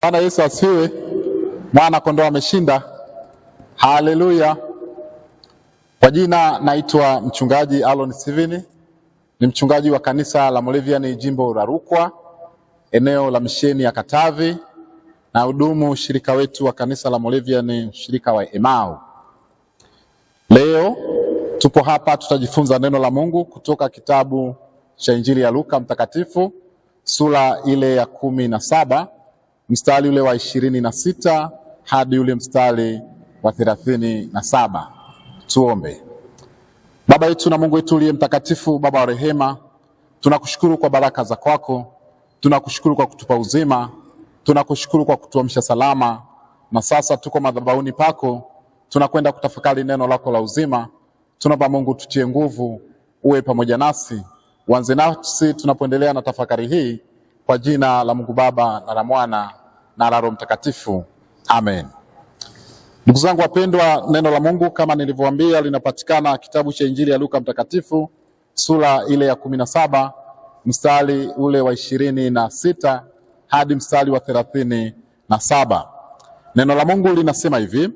Bwana Yesu asifiwe. Mwana kondoo ameshinda. Haleluya. Kwa jina naitwa mchungaji Alon Steven. Ni mchungaji wa kanisa la Moravian jimbo la Rukwa, eneo la misheni ya Katavi, na hudumu shirika wetu wa kanisa la Moravian shirika wa Emau. Leo tupo hapa, tutajifunza neno la Mungu kutoka kitabu cha Injili ya Luka mtakatifu sura ile ya 17 mstari ule wa 26 hadi ule mstari wa 37. Tuombe. Baba yetu na Mungu wetu uliye mtakatifu, Baba wa rehema, tunakushukuru kwa baraka za kwako, tunakushukuru kwa kutupa uzima, tunakushukuru kwa kutuamsha salama, na sasa tuko madhabahuni pako, tunakwenda kutafakari neno lako la uzima. Tunaomba Mungu tutie nguvu, uwe pamoja nasi, uanze nasi tunapoendelea na tafakari hii, kwa jina la Mungu Baba na la Mwana na la Roho Mtakatifu. Amen. Ndugu zangu wapendwa, neno la Mungu kama nilivyowaambia linapatikana kitabu cha Injili ya Luka mtakatifu sura ile ya 17 mstari ule wa 26 hadi mstari wa 37. Neno la Mungu linasema hivi: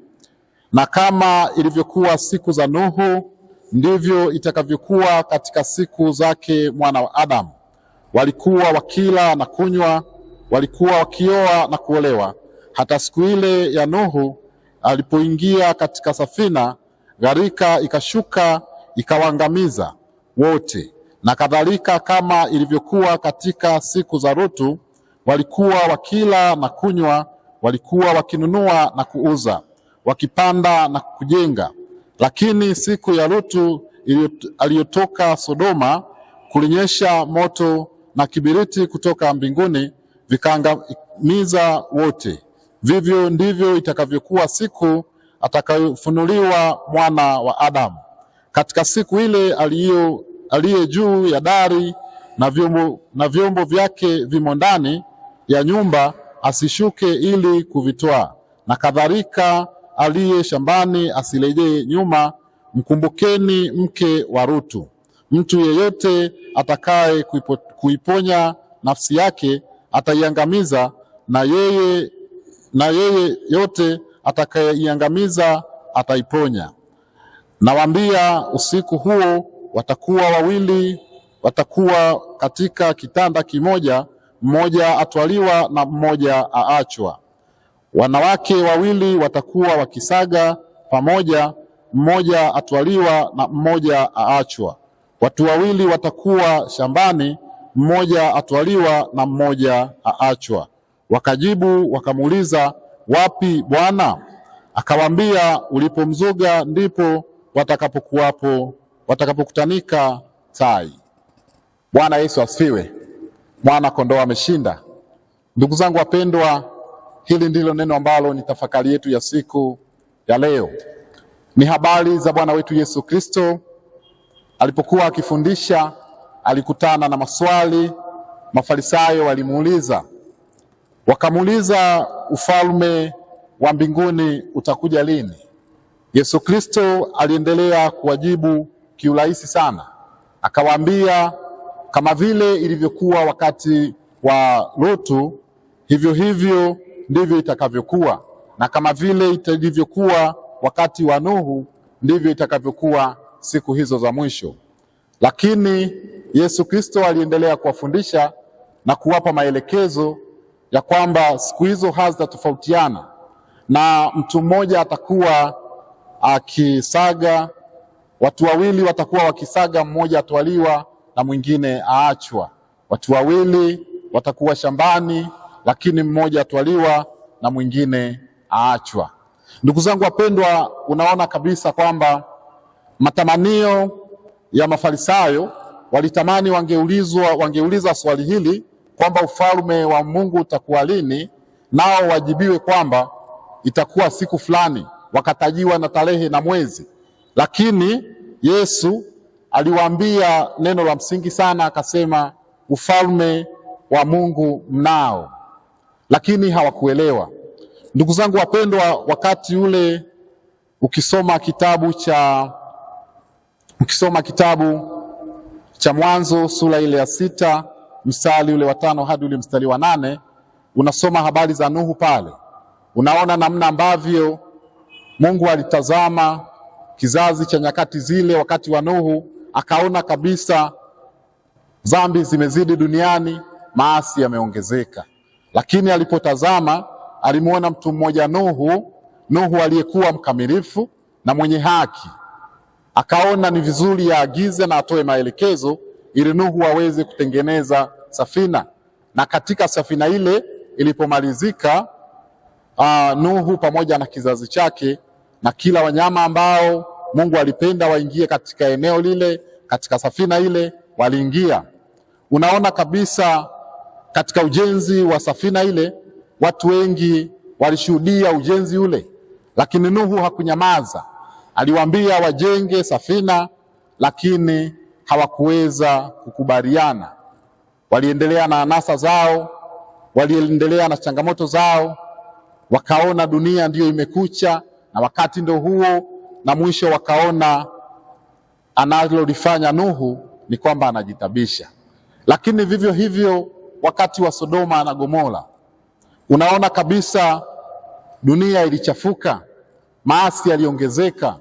na kama ilivyokuwa siku za Nuhu, ndivyo itakavyokuwa katika siku zake mwana wa Adamu. Walikuwa wakila na kunywa, walikuwa wakioa na kuolewa, hata siku ile ya Nuhu alipoingia katika safina, gharika ikashuka ikawaangamiza wote. Na kadhalika kama ilivyokuwa katika siku za Lutu, walikuwa wakila na kunywa, walikuwa wakinunua na kuuza, wakipanda na kujenga. Lakini siku ya Lutu aliyotoka Sodoma, kulinyesha moto na kibiriti kutoka mbinguni, vikaangamiza wote. Vivyo ndivyo itakavyokuwa siku atakayofunuliwa mwana wa Adamu. Katika siku ile aliye juu ya dari na vyombo vyake vimo ndani ya nyumba, asishuke ili kuvitwaa. Na kadhalika aliye shambani asirejee nyuma. Mkumbukeni mke wa Lutu. Mtu yeyote atakaye kuiponya nafsi yake ataiangamiza, na yeye yote atakayeiangamiza ataiponya. Nawaambia, usiku huo watakuwa katika kitanda kimoja, mmoja atwaliwa na mmoja aachwa. Wanawake wawili watakuwa wakisaga pamoja, mmoja atwaliwa na mmoja aachwa. Watu wawili watakuwa shambani, mmoja atwaliwa na mmoja aachwa. Wakajibu wakamuuliza, wapi Bwana? Akawaambia, ulipomzuga ndipo watakapokutanika tai. Bwana Yesu asifiwe. Mwana kondoo ameshinda. Ndugu zangu wapendwa, hili ndilo neno ambalo ni tafakari yetu ya siku ya leo. Ni habari za Bwana wetu Yesu Kristo. Alipokuwa akifundisha, alikutana na maswali. Mafarisayo walimuuliza, wakamuuliza, ufalme wa mbinguni utakuja lini? Yesu Kristo aliendelea kuwajibu kiurahisi sana. Akawaambia, kama vile ilivyokuwa wakati wa Lutu, hivyo ndivyo itakavyokuwa, na kama vile ilivyokuwa wakati wa Nuhu, ndivyo itakavyokuwa siku hizo za mwisho. Lakini Yesu Kristo aliendelea kuwafundisha na kuwapa maelekezo ya kwamba siku hizo hazitatofautiana, na mtu mmoja atakuwa akisaga, watu wawili watakuwa wakisaga, mmoja atwaliwa na mwingine aachwa. Watu wawili watakuwa shambani, lakini mmoja atwaliwa na mwingine aachwa. Ndugu zangu wapendwa, unaona kabisa kwamba matamanio ya Mafarisayo walitamani wangeuliza swali hili kwamba ufalme wa Mungu utakuwa lini, nao wajibiwe kwamba itakuwa siku fulani, wakatajiwa na tarehe na mwezi. Lakini Yesu aliwaambia neno la msingi sana, akasema ufalme wa Mungu mnao, lakini hawakuelewa. Ndugu zangu wapendwa, wakati ule ukisoma kitabu cha Mwanzo sura ile ya 6 mstari ule wa 5 hadi ule mstari wa 8, unasoma habari za Nuhu pale, unaona namna ambavyo Mungu alitazama kizazi cha nyakati zile wakati wa Nuhu, akaona kabisa dhambi zimezidi duniani, maasi yameongezeka. Lakini alipotazama alimuona mtu mmoja Nuhu aliyekuwa mkamilifu na mwenye haki. Akaona ni vizuri yaagize na atoe maelekezo ili Nuhu aweze kutengeneza safina. Na katika safina ile ilipomalizika, Nuhu pamoja na kizazi chake na kila wanyama ambao Mungu alipenda waingie katika eneo lile, katika safina ile, waliingia. Unaona kabisa katika ujenzi wa safina ile watu wengi walishuhudia ujenzi ule, lakini Nuhu hakunyamaza. Aliwaambia wajenge safina, lakini hawakuweza kukubaliana. Waliendelea na anasa zao, waliendelea na changamoto zao, wakaona dunia ndiyo imekucha na wakati ndio huo, na mwisho wakaona analolifanya Nuhu ni kwamba anajitabisha. Lakini vivyo hivyo wakati wa Sodoma na Gomora, unaona kabisa dunia ilichafuka, maasi yaliongezeka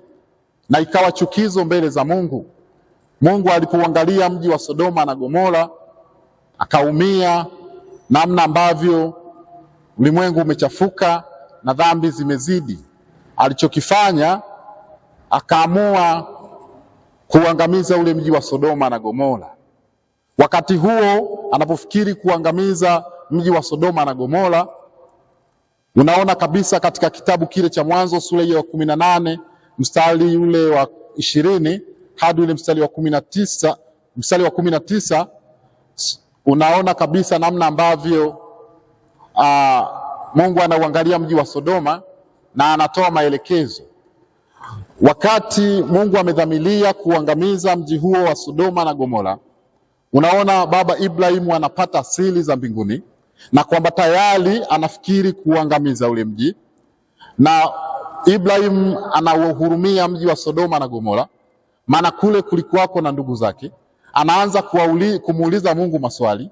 na ikawa chukizo mbele za Mungu. Mungu alipoangalia mji wa Sodoma na Gomora akaumia namna ambavyo ulimwengu umechafuka na dhambi zimezidi. Alichokifanya, akaamua kuangamiza ule mji wa Sodoma na Gomora. Wakati huo anapofikiri kuangamiza mji wa Sodoma na Gomora, unaona kabisa katika kitabu kile cha Mwanzo sura ya 18 mstari ule wa 20 hadi ule mstari wa 19, unaona kabisa namna ambavyo Mungu anauangalia mji wa Sodoma na anatoa maelekezo. Wakati Mungu amedhamiria kuangamiza mji huo wa Sodoma na Gomora, unaona baba Ibrahimu anapata siri za mbinguni na kwamba tayari anafikiri kuangamiza ule mji, na Ibrahimu anauhurumia mji wa Sodoma na Gomora, maana kule kulikuwako na ndugu zake. Anaanza kumuuliza Mungu maswali,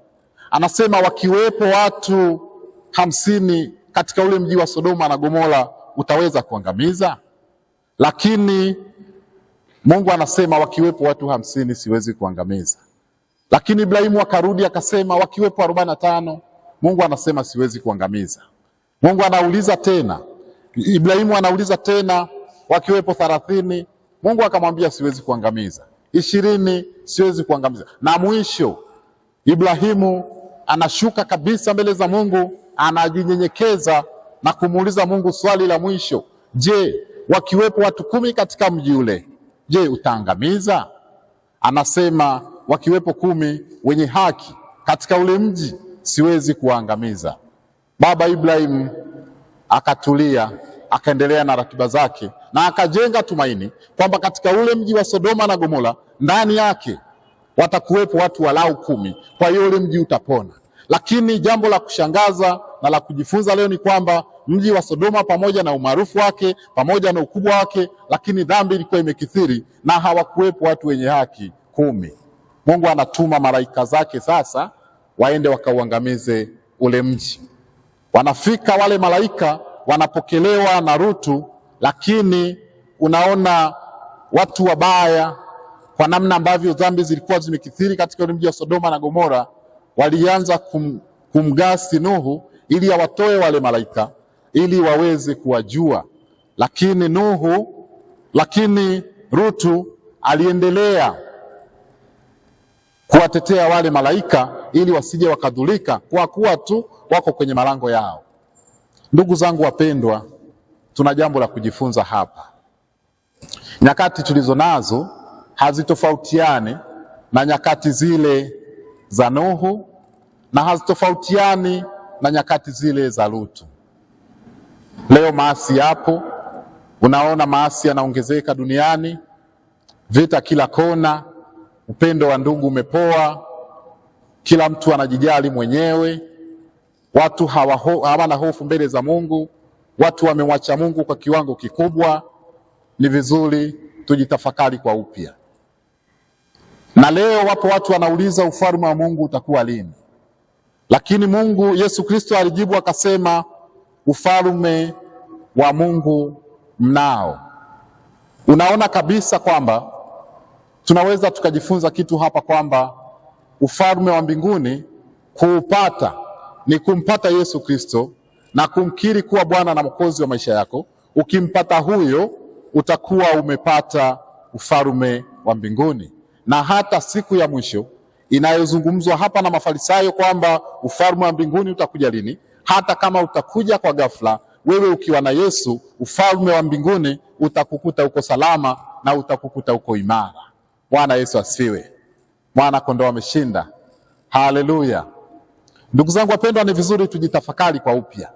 anasema wakiwepo watu 50 katika ule mji wa Sodoma na Gomora utaweza kuangamiza? Lakini Mungu anasema wakiwepo watu 50 siwezi kuangamiza. Lakini Ibrahimu akarudi akasema wakiwepo 45, Mungu anasema siwezi kuangamiza. Mungu anauliza tena, Ibrahimu anauliza tena wakiwepo 30, Mungu akamwambia siwezi kuangamiza. 20, siwezi kuangamiza. Na mwisho Ibrahimu anashuka kabisa mbele za Mungu, anajinyenyekeza na kumuuliza Mungu swali la mwisho, je, wakiwepo watu 10 katika mji ule, je, utaangamiza? Anasema wakiwepo 10 wenye haki katika ule mji siwezi kuangamiza. Baba Ibrahim akatulia, akaendelea na ratiba zake na akajenga tumaini kwamba katika ule mji wa Sodoma na Gomora ndani yake watakuwepo watu walau 10, kwa hiyo ule mji utapona. Lakini jambo la kushangaza na la kujifunza leo ni kwamba mji wa Sodoma pamoja na umaarufu wake, pamoja na ukubwa wake, lakini dhambi ilikuwa imekithiri na hawakuwepo watu wenye haki 10. Mungu anatuma malaika zake sasa waende wakauangamize ule mji. Wanafika wale malaika, wanapokelewa na Lutu, lakini unaona watu wabaya kwa namna ambavyo dhambi zilikuwa zimekithiri katika ule mji wa Sodoma na Gomora, walianza kumgasi Nuhu ili awatoe wale malaika ili waweze kuwajua. Lakini Lutu aliendelea kuwatetea wale malaika ili wasije wakadhulika kwa kuwa tu wako kwenye malango yao. Ndugu zangu wapendwa, tuna jambo la kujifunza hapa. Nyakati tulizo nazo hazitofautiani na nyakati zile za Nuhu na hazitofautiani na nyakati zile za Lutu. Leo maasi yapo, unaona maasi yanaongezeka duniani, vita kila kona, upendo wa ndugu umepoa, kila mtu anajijali mwenyewe, watu hawana hofu mbele za Mungu, watu wamemwacha Mungu kwa kiwango kikubwa. Ni vizuri tujitafakari kwa upya. Na leo wapo watu wanauliza ufalme wa Mungu utakuwa lini? Lakini Mungu Yesu Kristo alijibu akasema, ufalme wa Mungu mnao. Unaona kabisa kwamba tunaweza tukajifunza kitu hapa, kwamba ufalme wa mbinguni kuupata ni kumpata Yesu Kristo na kumkiri kuwa Bwana na Mwokozi wa maisha yako. Ukimpata huyo, utakuwa umepata ufalme wa mbinguni. Na hata siku ya mwisho inayozungumzwa hapa na Mafarisayo kwamba ufalme wa mbinguni utakuja lini, hata kama utakuja kwa ghafla, wewe ukiwa na Yesu, ufalme wa mbinguni utakukuta uko salama na utakukuta uko imara. Bwana Yesu asifiwe. Mwana kondoo ameshinda. Haleluya. Ndugu zangu wapendwa, ni vizuri tujitafakari kwa upya,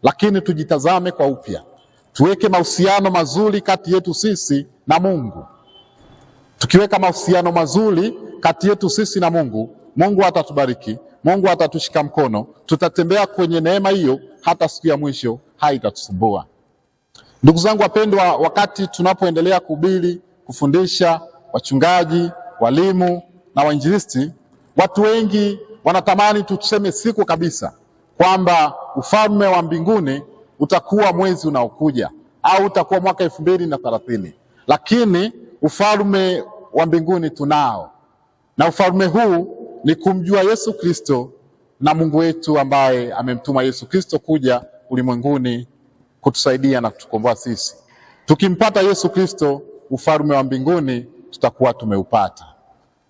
lakini tujitazame kwa upya. Tuweke mahusiano mazuri kati yetu sisi na Mungu. Tukiweka mahusiano mazuri kati yetu sisi na Mungu, Mungu atatubariki, Mungu atatushika mkono, tutatembea kwenye neema hiyo, hata siku ya mwisho haitatusumbua. Ndugu zangu wapendwa, wakati tunapoendelea kuhubiri, kufundisha, wachungaji, walimu na wainjilisti, watu wengi wanatamani tuseme siku kabisa kwamba ufalme wa mbinguni utakuwa mwezi unaokuja au utakuwa mwaka 2030. Lakini ufalme wa mbinguni tunao, na ufalme huu ni kumjua Yesu Kristo na Mungu wetu ambaye amemtuma Yesu Kristo kuja ulimwenguni kutusaidia na kutukomboa sisi. Tukimpata Yesu Kristo, ufalme wa mbinguni tutakuwa tumeupata.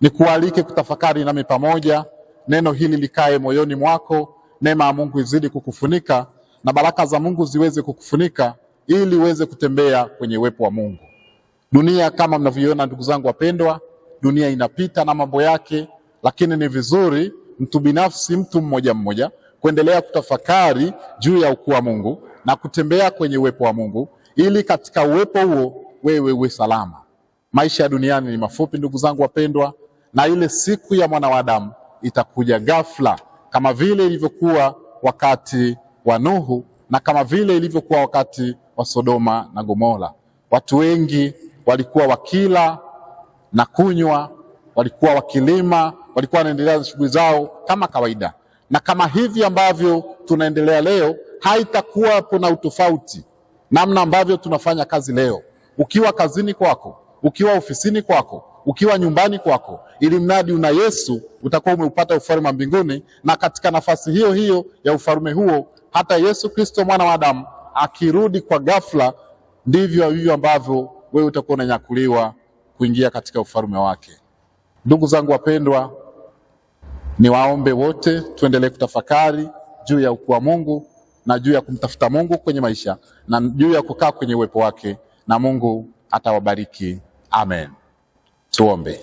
Nikualike kutafakari nami pamoja, neno hili likae moyoni mwako, neema ya Mungu izidi kukufunika na baraka za Mungu ziweze kukufunika, ili uweze kutembea kwenye uwepo wa Mungu. Dunia kama mnavyoiona ndugu zangu wapendwa, dunia inapita na mambo yake, lakini ni vizuri mtu binafsi, mtu mmoja mmoja, kuendelea kutafakari juu ya ukuu wa Mungu na kutembea kwenye uwepo wa Mungu, ili katika uwepo huo wewe uwe salama. Maisha ya duniani ni mafupi ndugu zangu wapendwa, na ile siku ya mwana wa Adamu itakuja ghafla, kama vile ilivyokuwa wakati wa Nuhu na kama vile ilivyokuwa wakati wa Sodoma na Gomora. Watu wengi walikuwa wakila na kunywa, walikuwa wakilima, walikuwa wanaendelea na shughuli zao kama kawaida. Na kama hivi ambavyo tunaendelea leo, haitakuwa kuna utofauti namna ambavyo tunafanya kazi leo. Ukiwa kazini kwako, ukiwa ofisini kwako, ukiwa nyumbani kwako, ili mradi una Yesu, utakuwa umeupata ufalme wa mbinguni. Na katika nafasi hiyo hiyo ya ufalme huo, hata Yesu Kristo mwana wa Adamu akirudi kwa ghafla, ndivyo hivyo ambavyo wewe utakuwa unanyakuliwa kuingia katika ufalme wake. Ndugu zangu wapendwa, niwaombe wote tuendelee kutafakari juu ya ukuu wa Mungu na juu ya kumtafuta Mungu kwenye maisha na juu ya kukaa kwenye uwepo wake, na Mungu atawabariki. Amen. Tuombe.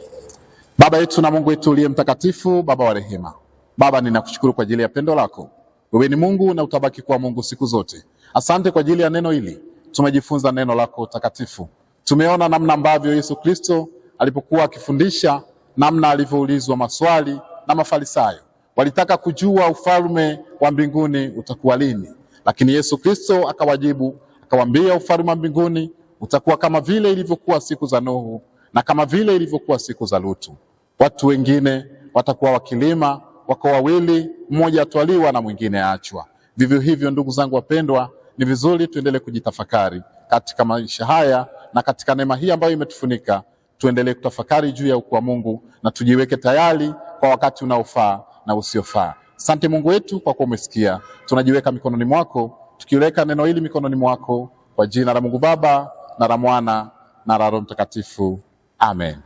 Baba yetu na Mungu wetu uliye mtakatifu, Baba wa rehema, Baba, ninakushukuru kwa ajili ya pendo lako. Wewe ni Mungu na utabaki kuwa Mungu siku zote. Asante kwa ajili ya neno hili. Tumejifunza neno lako takatifu. Tumeona namna ambavyo Yesu Kristo alipokuwa akifundisha, namna alivyoulizwa maswali na Mafarisayo. Walitaka kujua ufalme wa mbinguni utakuwa lini, lakini Yesu Kristo akawajibu, akawaambia ufalme wa mbinguni utakuwa kama vile ilivyokuwa siku za Nuhu na kama vile ilivyokuwa siku za Lutu. Watu wengine watakuwa wakilima, wako wawili, mmoja atwaliwa na mwingine aachwa. Vivyo hivyo ndugu zangu wapendwa, ni vizuri tuendelee kujitafakari katika maisha haya, na katika neema hii ambayo imetufunika tuendelee kutafakari juu ya ukuu wa Mungu na tujiweke tayari kwa wakati unaofaa na usiofaa. Asante Mungu wetu kwa kuwa umesikia. Tunajiweka mikononi mwako, tukiweka neno hili mikononi mwako, kwa jina la Mungu Baba na la Mwana na la Roho Mtakatifu. Amen.